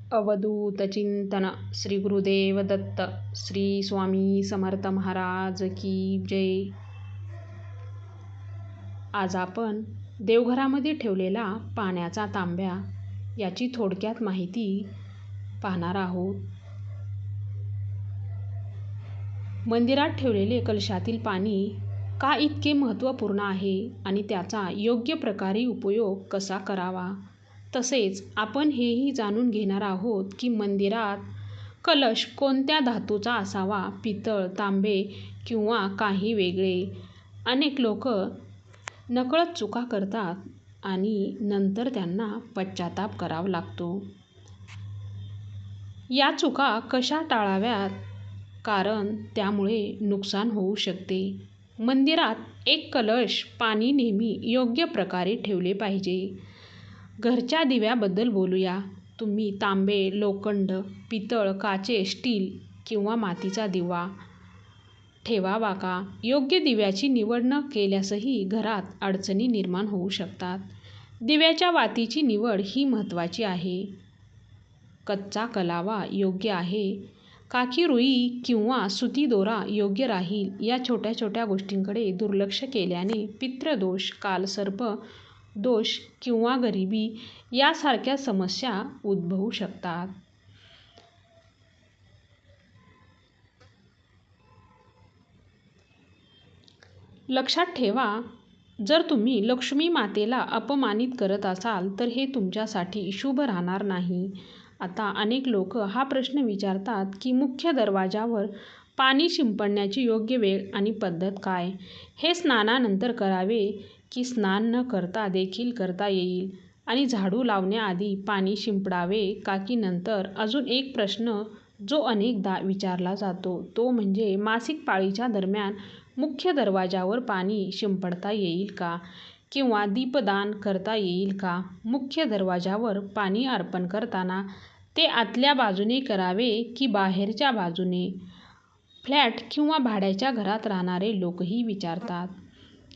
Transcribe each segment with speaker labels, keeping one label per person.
Speaker 1: अवधूत चिंतन श्री गुरुदेव दत्त श्री स्वामी समर्थ महाराज की जय. आज आपण देवघरामध्ये ठेवलेला पाण्याचा तांब्या याची थोडक्यात माहिती पाहणार आहोत. मंदिरात ठेवलेले कलशातील पाणी का इतके महत्त्वपूर्ण आहे आणि त्याचा योग्य प्रकारे उपयोग कसा करावा, तसेच आपण हेही जाणून घेणार आहोत की मंदिरात कलश कोणत्या धातूचा असावा, पितळ, तांबे किंवा काही वेगळे. अनेक लोक नकळत चुका करतात आणि नंतर त्यांना पश्चाताप करावा लागतो. या चुका कशा टाळाव्यात, कारण त्यामुळे नुकसान होऊ शकते. मंदिरात एक कलश पाणी नेहमी योग्य प्रकारे ठेवले पाहिजे. घरच्या दिव्याबद्दल बोलूया. तुम्ही तांबे, लोखंड, पितळ, काचे, स्टील किंवा मातीचा दिवा ठेवावा का? योग्य दिव्याची निवड न केल्यासही घरात अडचणी निर्माण होऊ शकतात. दिव्याच्या वातीची निवड ही महत्त्वाची आहे. कच्चा कलावा योग्य आहे का की रुई किंवा सुती दोरा योग्य राहील? या छोट्या छोट्या गोष्टींकडे दुर्लक्ष केल्याने पितृदोष, कालसर्प दोष किंवा गरिबी यासारख्या समस्या उद्भवू शकतात. लक्षात ठेवा, जर तुम्ही लक्ष्मी मातेला अपमानित करत असाल तर हे तुमच्यासाठी शुभ राहणार नाही. आता अनेक लोक हा प्रश्न विचारतात की मुख्य दरवाजावर पाणी शिंपडण्याची योग्य वेळ आणि पद्धत काय? हे स्नानानंतर करावे की स्नान न करता देखील करता येईल? आणि झाडू लावण्याआधी पाणी शिंपडावे का की नंतर? अजून एक प्रश्न जो अनेकदा विचारला जातो तो म्हणजे मासिक पाळीच्या दरम्यान मुख्य दरवाजावर पाणी शिंपडता येईल का किंवा दीपदान करता येईल का? मुख्य दरवाजावर पाणी अर्पण करताना ते आतल्या बाजूने करावे की बाहेरच्या बाजूने? फ्लॅट किंवा भाड्याच्या घरात राहणारे लोकही विचारतात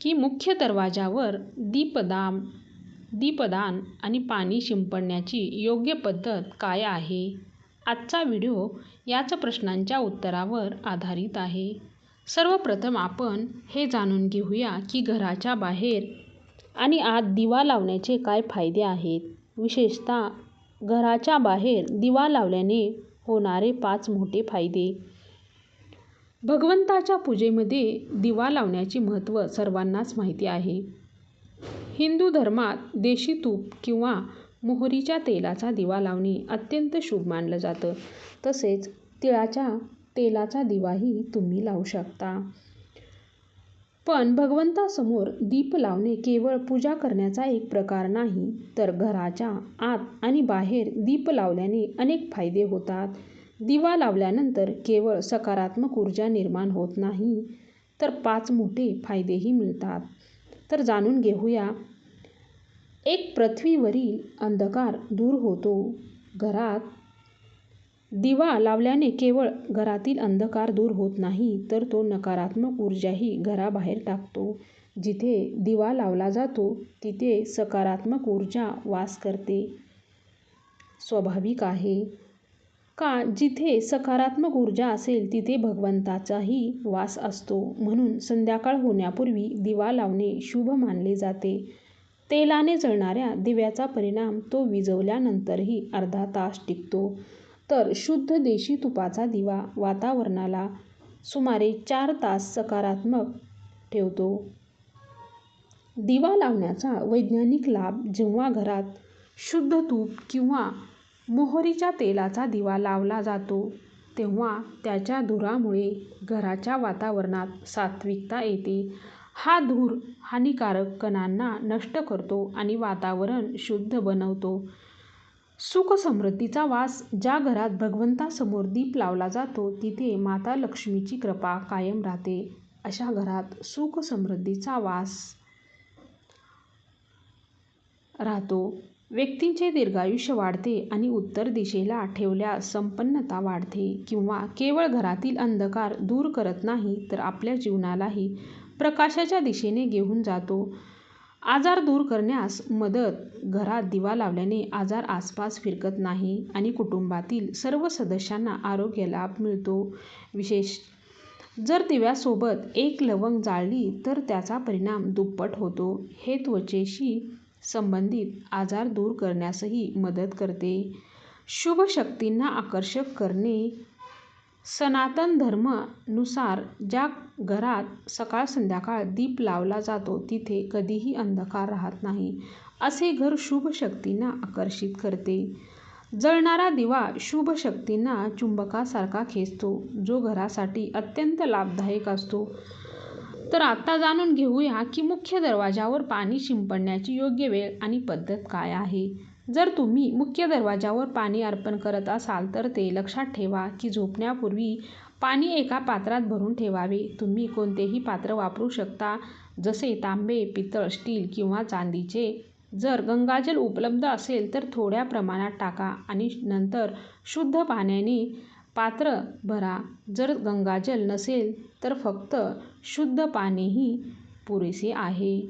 Speaker 1: की मुख्य दरवाजावर दीपदान आणि पाणी शिंपडण्याची योग्य पद्धत काय आहे? आजचा व्हिडिओ याच प्रश्नांच्या उत्तरावर आधारित आहे. सर्वप्रथम आपण हे जाणून घेऊया की घराच्या बाहेर आणि आत दिवा लावण्याचे काय फायदे आहेत. विशेषतः घराच्या बाहेर दिवा लावल्याने होणारे 5 मोठे फायदे. भगवंताच्या पूजेमध्ये दिवा लावण्याचे महत्त्व सर्वांनाच माहिती आहे. हिंदू धर्मात देशी तूप किंवा मोहरीच्या तेलाचा दिवा लावणे अत्यंत शुभ मानलं जातं. तसेच तिळाच्या तेलाचा दिवाही तुम्ही लावू शकता. पण भगवंतासमोर दीप लावणे केवळ पूजा करण्याचा एक प्रकार नाही, तर घराच्या आत आणि बाहेर दीप लावल्याने अनेक फायदे होतात. दिवा लावल्यानंतर केवळ सकारात्मक ऊर्जा निर्माण होत नाही, तर 5 मोठे फायदेही मिळतात. तर जाणून घेऊया. एक, पृथ्वीवरील अंधकार दूर होतो. घरात दिवा लावल्याने केवळ घरातील अंधकार दूर होत नाही, तर तो नकारात्मक ऊर्जाही घराबाहेर टाकतो. जिथे दिवा लावला जातो तिथे सकारात्मक ऊर्जा वास करते. स्वाभाविक आहे का? जिथे सकारात्मक ऊर्जा असेल तिथे भगवंताचाही वास असतो. म्हणून संध्याकाळ होण्यापूर्वी दिवा लावणे शुभ मानले जाते. तेलाने जळणाऱ्या दिव्याचा परिणाम तो विझवल्यानंतरही अर्धा तास टिकतो, तर शुद्ध देशी तुपाचा दिवा वातावरणाला सुमारे 4 तास सकारात्मक ठेवतो. दिवा लावण्याचा वैज्ञानिक लाभ. जेव्हा घरात शुद्ध तूप किंवा मोहरीच्या तेलाचा दिवा लावला जातो तेव्हा त्याच्या धुरामुळे घराच्या वातावरणात सात्विकता येते. हा धूर हानिकारक कणांना नष्ट करतो आणि वातावरण शुद्ध बनवतो. सुख समृद्धीचा वास. ज्या घरात भगवंतासमोर दीप लावला जातो तिथे माता लक्ष्मीची कृपा कायम राहते. अशा घरात सुख समृद्धीचा वास राहतो. व्यक्तीचे दीर्घायुष्य वाढते आणि उत्तर दिशेला ठेवल्यास संपन्नता वाढते. किंवा केवळ घरातील अंधकार दूर करत नाही, तर आपल्या जीवनालाही प्रकाशाच्या दिशेने घेऊन जातो. आजार दूर करण्यास मदत. घरात दिवा लावल्याने आजार आसपास फिरकत नाही आणि कुटुंबातील सर्व सदस्यांना आरोग्य लाभ मिळतो. विशेष जर दिव्यासोबत एक लवंग जाळली तर त्याचा परिणाम दुप्पट होतो. हे त्वचेशी संबंधित आजार दूर करण्यासही मदत करते. शुभ शक्तींना आकर्षक करणे. सनातन धर्मानुसार ज्या घरात सकाळ संध्याकाळ दीप लावला जातो तिथे कधीही अंधकार राहत नाही. असे घर शुभ शक्तींना आकर्षित करते. जळणारा दिवा शुभ शक्तींना चुंबकासारखा खेचतो, जो घरासाठी अत्यंत लाभदायक असतो. तर आता जाणून घेऊया की मुख्य दरवाजावर पाणी शिंपडण्याची योग्य वेळ आणि पद्धत काय आहे. जर तुम्ही मुख्य दरवाजावर पाणी अर्पण करत असाल तर ते लक्षात ठेवा की झोपण्यापूर्वी पाणी एका पात्रात भरून ठेवावे. तुम्ही कोणतेही पात्र वापरू शकता, जसे तांबे, पितळ, स्टील किंवा चांदीचे. जर गंगाजल उपलब्ध असेल तर थोड्या प्रमाणात टाका आणि नंतर शुद्ध पाण्याने पात्र भरा. जर गंगाजल नसेल तर फक्त शुद्ध पाणीही पुरेसे आहे.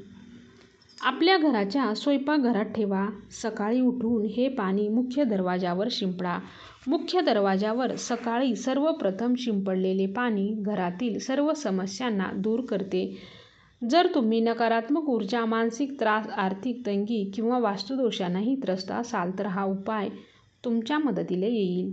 Speaker 1: आपल्या घराच्या स्वयंपाकघरात ठेवा. सकाळी उठून हे पाणी मुख्य दरवाजावर शिंपडा. मुख्य दरवाजावर सकाळी सर्वप्रथम शिंपडलेले पाणी घरातील सर्व समस्यांना दूर करते. जर तुम्ही नकारात्मक ऊर्जा, मानसिक त्रास, आर्थिक तंगी किंवा वास्तुदोषांनाही त्रस्त असाल तर हा उपाय तुमच्या मदतीला येईल.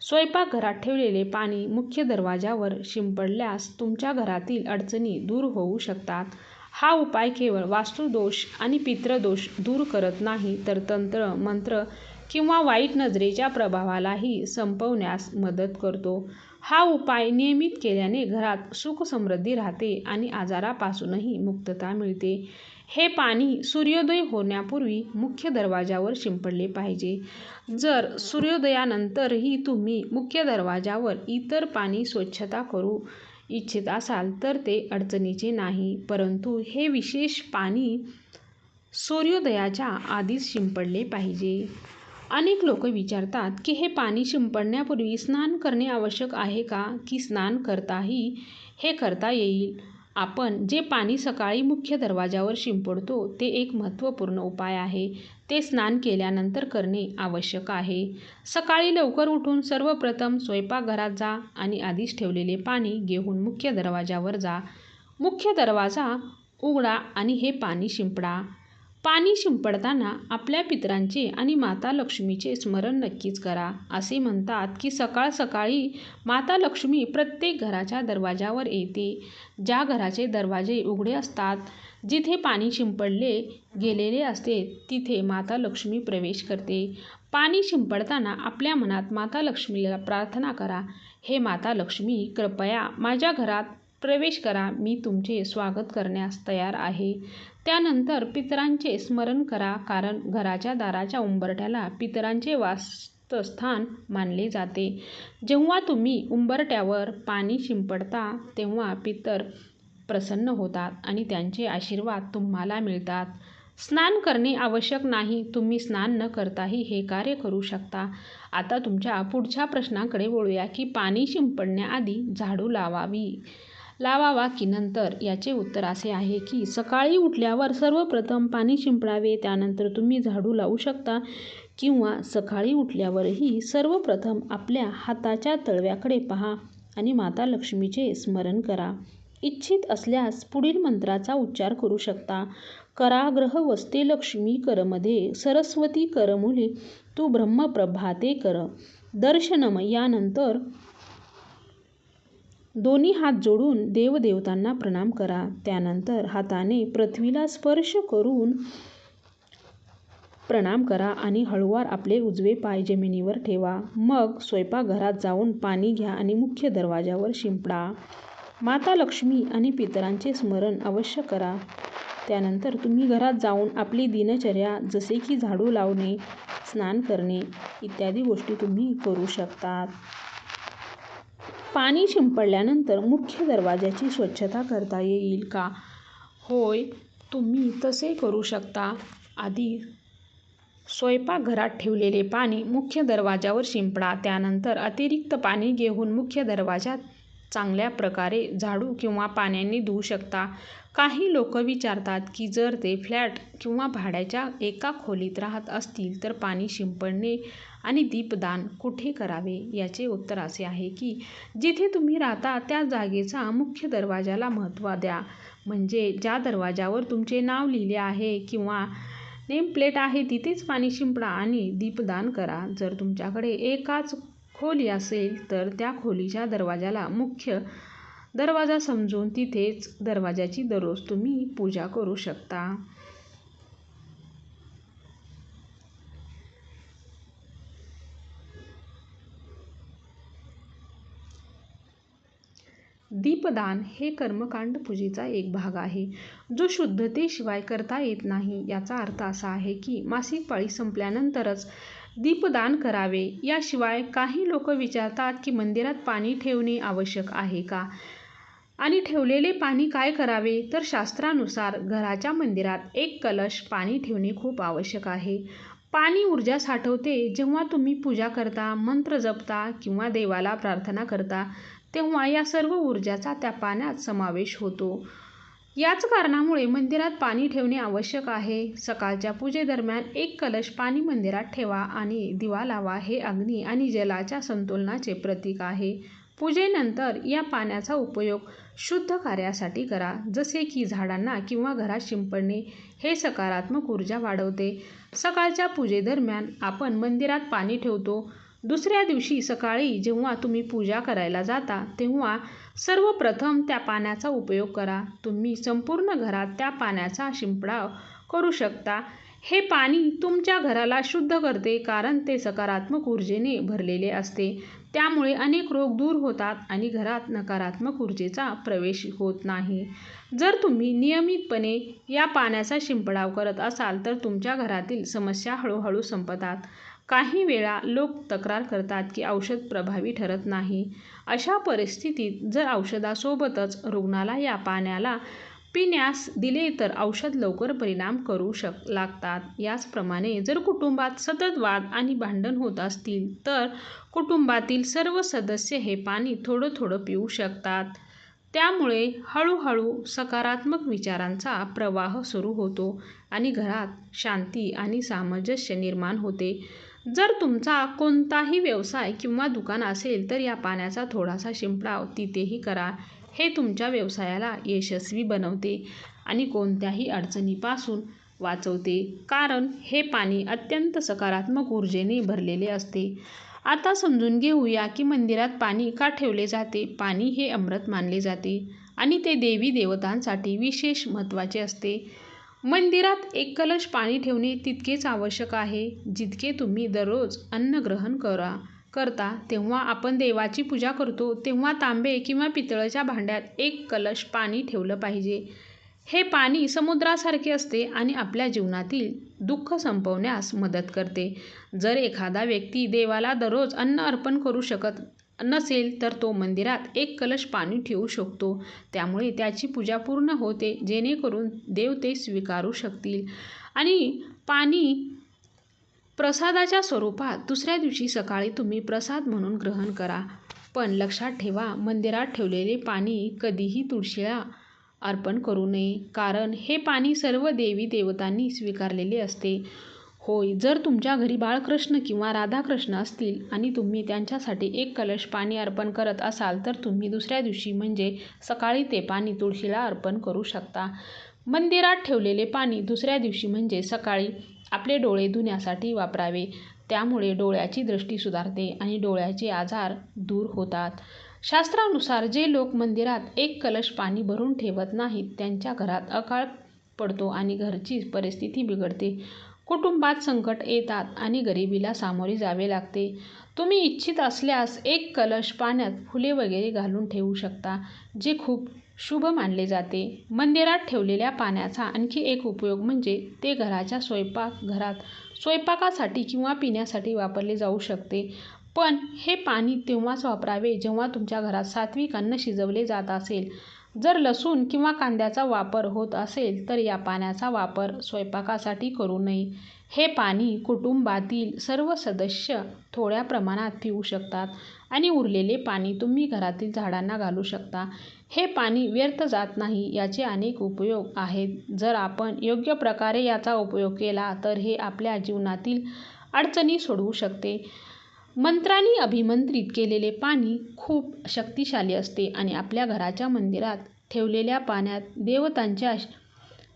Speaker 1: स्वयंपाकघरात ठेवलेले पाणी मुख्य दरवाजावर शिंपडल्यास तुमच्या घरातील अडचणी दूर होऊ शकतात. हा उपाय केवळ वास्तुदोष आणि पितृदोष दूर करत नाही तर तंत्र, मंत्र किंवा वाईट नजरेच्या प्रभावालाही संपवण्यास मदत करतो. हा उपाय नियमित केल्याने घरात सुख समृद्धी राहते आणि आजारापासूनही मुक्तता मिळते. हे पाणी सूर्योदय होण्यापूर्वी मुख्य दरवाजावर शिंपडले पाहिजे. जर सूर्योदयानंतरही तुम्ही मुख्य दरवाजावर इतर पाणी स्वच्छता करू इच्छित असाल तर ते अडचणीचे नाही, परंतु हे विशेष पाणी सूर्योदयाच्या आधीच शिंपडले पाहिजे. अनेक लोक विचारतात की हे पाणी शिंपडण्यापूर्वी स्नान करणे आवश्यक आहे का, की स्नान करताही हे करता येईल. आपण जे पाणी सकाळी मुख्य दरवाजावर शिंपडतो ते एक महत्त्वपूर्ण उपाय आहे. ते स्नान केल्यानंतर करणे आवश्यक आहे. सकाळी लवकर उठून सर्वप्रथम स्वयंपाकघरात जा आणि आधीच ठेवलेले पाणी घेऊन मुख्य दरवाजावर जा. मुख्य दरवाजा उघडा आणि हे पाणी शिंपडा. पाणी शिंपडताना आपल्या पितरांचे आणि माता लक्ष्मीचे स्मरण नक्कीच करा. असे म्हणतात की सकाळ सकाळी माता लक्ष्मी प्रत्येक घराच्या दरवाजावर येते. ज्या घराचे दरवाजे उघडे असतात, जिथे पाणी शिंपडले गेलेले असते, तिथे माता लक्ष्मी प्रवेश करते. पाणी शिंपडताना आपल्या मनात माता लक्ष्मीला प्रार्थना करा, हे माता लक्ष्मी, कृपया माझ्या घरात प्रवेश करा. मी तुमचे स्वागत करण्यास तयार आहे. त्यानंतर पितरांचे स्मरण करा, कारण घराच्या दाराच्या उंबरठ्याला पितरांचे वासस्थान मानले जाते. जेव्हा तुम्ही उंबरठ्यावर पाणी शिंपडता तेव्हा पितर प्रसन्न होतात आणि त्यांचे आशीर्वाद तुम्हाला मिळतात. स्नान करणे आवश्यक नाही. तुम्ही स्नान न करताही हे कार्य करू शकता. आता तुमच्या पुढच्या प्रश्नाकडे वळूया की पाणी शिंपडण्याआधी झाडू लावावा की नंतर. याचे उत्तर असे आहे की सकाळी उठल्यावर सर्वप्रथम पाणी शिंपडावे, त्यानंतर तुम्ही झाडू लावू शकता, किंवा सकाळी उठल्यावरही सर्वप्रथम आपल्या हाताच्या तळव्याकडे पहा आणि माता लक्ष्मीचे स्मरण करा. इच्छित असल्यास पुढील मंत्राचा उच्चार करू शकता. कराग्रह वसते लक्ष्मी करमध्ये, सरस्वती करमुले तू ब्रह्मप्रभाते कर दर्शनम. यानंतर दोन्ही हात जोडून देवदेवतांना प्रणाम करा. त्यानंतर हाताने पृथ्वीला स्पर्श करून प्रणाम करा आणि हळूवार आपले उजवे पाय जमिनीवर ठेवा. मग स्वयंपाकघरात जाऊन पाणी घ्या आणि मुख्य दरवाजावर शिंपडा. माता लक्ष्मी आणि पितरांचे स्मरण अवश्य करा. त्यानंतर तुम्ही घरात जाऊन आपली दिनचर्या, जसे की झाडू लावणे, स्नान करणे इत्यादी गोष्टी तुम्ही करू शकतात. पाणी शिंपडल्यानंतर मुख्य दरवाजाची स्वच्छता करता येईल का? होय, तुम्ही तसे करू शकता. आधी स्वयंपाकघरात ठेवलेले पाणी मुख्य दरवाजावर शिंपडा. त्यानंतर अतिरिक्त पाणी घेऊन मुख्य दरवाजात चांगल्या प्रकारे झाडू किंवा पाण्याने धुवू शकता. काही लोक विचारतात की जर ते फ्लॅट किंवा भाड्याच्या एका खोलीत राहत असतील तर पाणी शिंपडणे आणि दीपदान कुठे करावे. याचे उत्तर असे आहे की जिथे तुम्ही राहता त्या जागेचा मुख्य दरवाजाला महत्त्व द्या. म्हणजे ज्या दरवाजावर तुमचे नाव लिहिले आहे किंवा नेम प्लेट आहे तिथेच पाणी शिंपडा आणि दीपदान करा. जर तुमच्याकडे एकाच खोली असेल तर त्या खोलीच्या दरवाजाला मुख्य दरवाजा समजून तिथेच दरवाजाची दररोज तुम्ही पूजा करू शकता. दीपदान हे कर्मकांड पूजेचा एक भाग आहे जो शुद्धतेशिवाय करता येत नाही. याचा अर्थ असा आहे की मासिक पाळी संपल्यानंतरच दीपदान करावे. याशिवाय काही लोक विचारतात की मंदिरात पाणी ठेवणे आवश्यक आहे का आणि ठेवलेले पाणी काय करावे. तर शास्त्रानुसार घराच्या मंदिरात एक कलश पाणी ठेवणे खूप आवश्यक आहे. पाणी ऊर्जा साठवते. जेव्हा तुम्ही पूजा करता, मंत्र जपता किंवा देवाला प्रार्थना करता तेव्हा या सर्व ऊर्जाचा त्या पाण्यात समावेश होतो. याच कारणामुळे मंदिरात पाणी ठेवणे आवश्यक आहे. सकाळच्या पूजेदरम्यान एक कलश पाणी मंदिरात ठेवा आणि दिवा लावा. हे अग्नी आणि जलाच्या संतुलनाचे प्रतीक आहे. पूजेनंतर या पाण्याचा उपयोग शुद्ध कार्यासाठी करा, जसे की झाडांना किंवा घरात शिंपडणे. हे सकारात्मक ऊर्जा वाढवते. सकाळच्या पूजेदरम्यान आपण मंदिरात पाणी ठेवतो. दुसऱ्या दिवशी सकाळी जेव्हा तुम्ही पूजा करायला जाता तेव्हा सर्वप्रथम त्या पाण्याचा उपयोग करा. तुम्ही संपूर्ण घरात त्या पाण्याचा शिंपडाव करू शकता. हे पाणी तुमच्या घराला शुद्ध करते कारण ते सकारात्मक ऊर्जेने भरलेले असते. त्यामुळे अनेक रोग दूर होतात आणि घरात नकारात्मक ऊर्जेचा प्रवेश होत नाही. जर तुम्ही नियमितपणे या पाण्याचा शिंपडाव करत असाल तर तुमच्या घरातील समस्या हळूहळू संपतात. काही वेळा लोक तक्रार करतात की औषध प्रभावी ठरत नाही. अशा परिस्थितीत जर औषधासोबतच रुग्णाला या पाण्याला पिण्यास दिले तर औषध लवकर परिणाम करू लागतात. याचप्रमाणे जर कुटुंबात सतत वाद आणि भांडण होत असतील तर कुटुंबातील सर्व सदस्य हे पाणी थोडं थोडं पिऊ शकतात. त्यामुळे हळूहळू सकारात्मक विचारांचा प्रवाह सुरू होतो आणि घरात शांती आणि सामंजस्य निर्माण होते. जर तुमचा कोणताही व्यवसाय किंवा दुकान असेल तर या पाण्याचा थोडासा शिंपडाव तिथेही करा. हे तुमच्या व्यवसायाला यशस्वी बनवते आणि कोणत्याही अडचणीपासून वाचवते कारण हे पाणी अत्यंत सकारात्मक ऊर्जेने भरलेले असते. आता समजून घेऊया की मंदिरात पाणी का ठेवले जाते. पाणी हे अमृत मानले जाते आणि ते देवी देवतांसाठी विशेष महत्त्वाचे असते. मंदिरात एक कलश पाणी ठेवणे तितकेच आवश्यक आहे जितके तुम्ही दररोज अन्न ग्रहण करता तेव्हा आपण देवाची पूजा करतो तेव्हा तांबे किंवा पितळच्या भांड्यात एक कलश पाणी ठेवलं पाहिजे. हे पाणी समुद्रासारखे असते आणि आपल्या जीवनातील दुःख संपवण्यास मदत करते. जर एखादा व्यक्ती देवाला दररोज अन्न अर्पण करू शकत नसेल तर तो मंदिरात एक कलश पाणी ठेवू शकतो. त्यामुळे त्याची पूजा पूर्ण होते जेणेकरून देव ते स्वीकारू शकतील. आणि पाणी प्रसादाच्या स्वरूपात दुसऱ्या दिवशी सकाळी तुम्ही प्रसाद म्हणून ग्रहण करा. पण लक्षात ठेवा, मंदिरात ठेवलेले पाणी कधीही तुळशीला अर्पण करू नये कारण हे पाणी सर्व देवी देवतांनी स्वीकारलेले असते. होय, जर तुमच्या घरी बाळकृष्ण किंवा राधाकृष्ण असतील आणि तुम्ही त्यांच्यासाठी एक कलश पाणी अर्पण करत असाल तर तुम्ही दुसऱ्या दिवशी म्हणजे सकाळी ते पाणी तुळशीला अर्पण करू शकता. मंदिरात ठेवलेले पाणी दुसऱ्या दिवशी म्हणजे सकाळी आपले डोळे धुण्यासाठी वापरावे. त्यामुळे डोळ्याची दृष्टी सुधारते आणि डोळ्याचे आजार दूर होतात. शास्त्रानुसार जे लोक मंदिरात एक कलश पाणी भरून ठेवत नाहीत त्यांच्या घरात अकाळ पडतो आणि घरची परिस्थिती बिघडते. कुटुंबात संकट येतात आणि गरिबीला सामोरे जावे लागते. तुम्ही इच्छित असल्यास एक कलश पाण्यात फुले वगैरे घालून ठेवू शकता जे खूप शुभ मानले जाते. मंदिरात ठेवलेल्या पाण्याचा आणखी एक उपयोग म्हणजे ते घराच्या घरात स्वयंपाकासाठी किंवा पिण्यासाठी वापरले जाऊ शकते. पण हे पाणी तेव्हाच वापरावे जेव्हा तुमच्या घरात सात्विक अन्न शिजवले जात असेल. जर लसूण किंवा कांद्याचा वापर होत असेल तर या पाण्याचा वापर स्वयंपाकासाठी करू नये. हे पाणी कुटुंबातील सर्व सदस्य थोड्या प्रमाणात पिऊ शकतात आणि उरलेले पाणी तुम्ही घरातील झाडांना घालू शकता. हे पाणी व्यर्थ जात नाही याचे अनेक उपयोग आहेत. जर आपण योग्य प्रकारे याचा उपयोग केला तर हे आपल्या जीवनातील अडचणी सोडवू शकते. मंत्रांनी अभिमंत्रित केलेले पाणी खूप शक्तिशाली असते आणि आपल्या घराच्या मंदिरात ठेवलेल्या पाण्यात देवतांचे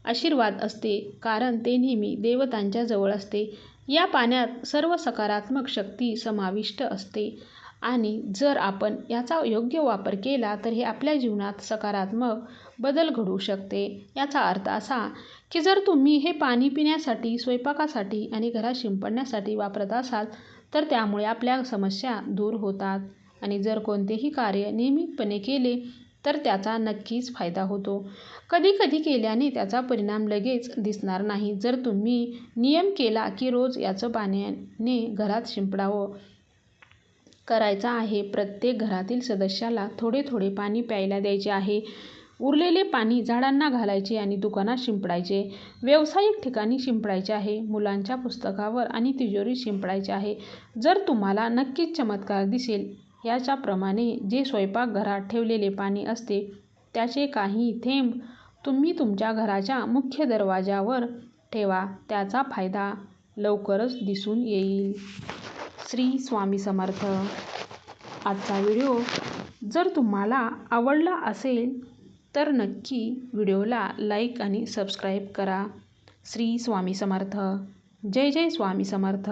Speaker 1: आशीर्वाद असते, कारण ते नेहमी देवतांच्या जवळ असते. या पाण्यात सर्व सकारात्मक शक्ती समाविष्ट असते आणि जर आपण याचा योग्य वापर केला तर हे आपल्या जीवनात सकारात्मक बदल घडवू शकते. याचा अर्थ असा की जर तुम्ही हे पाणी पिण्यासाठी, स्वयंपाकासाठी आणि घरात शिंपडण्यासाठी वापरत असाल तर त्यामुळे आपल्या समस्या दूर होतात आणि जर कोणतेही कार्य नियमितपणे केले तर त्याचा नक्कीच फायदा होतो. कधी-कधी केल्याने त्याचा परिणाम लगेच दिसणार नाही. जर तुम्ही नियम केला की रोज याचं पाण्याने घरात शिंपडावं करायचा आहे, प्रत्येक घरातील सदस्याला थोडे-थोडे पाणी प्यायला द्यायचे आहे, उरलेले पाणी झाडांना घालायचे आणि दुकानात शिंपडायचे, व्यावसायिक ठिकाणी शिंपडायचे आहे, मुलांच्या पुस्तकावर आणि तिजोरीत शिंपडायचे आहे, जर तुम्हाला नक्कीच चमत्कार दिसेल. याच्याप्रमाणे जे स्वयंपाकघरात ठेवलेले पाणी असते त्याचे काही थेंब तुम्ही तुमच्या घराच्या मुख्य दरवाजावर ठेवा. त्याचा फायदा लवकरच दिसून येईल. श्री स्वामी समर्थ. आजचा व्हिडिओ जर तुम्हाला आवडला असेल तर नक्की व्हिडिओला लाईक आणि सबस्क्राईब करा. श्री स्वामी समर्थ. जय जय स्वामी समर्थ.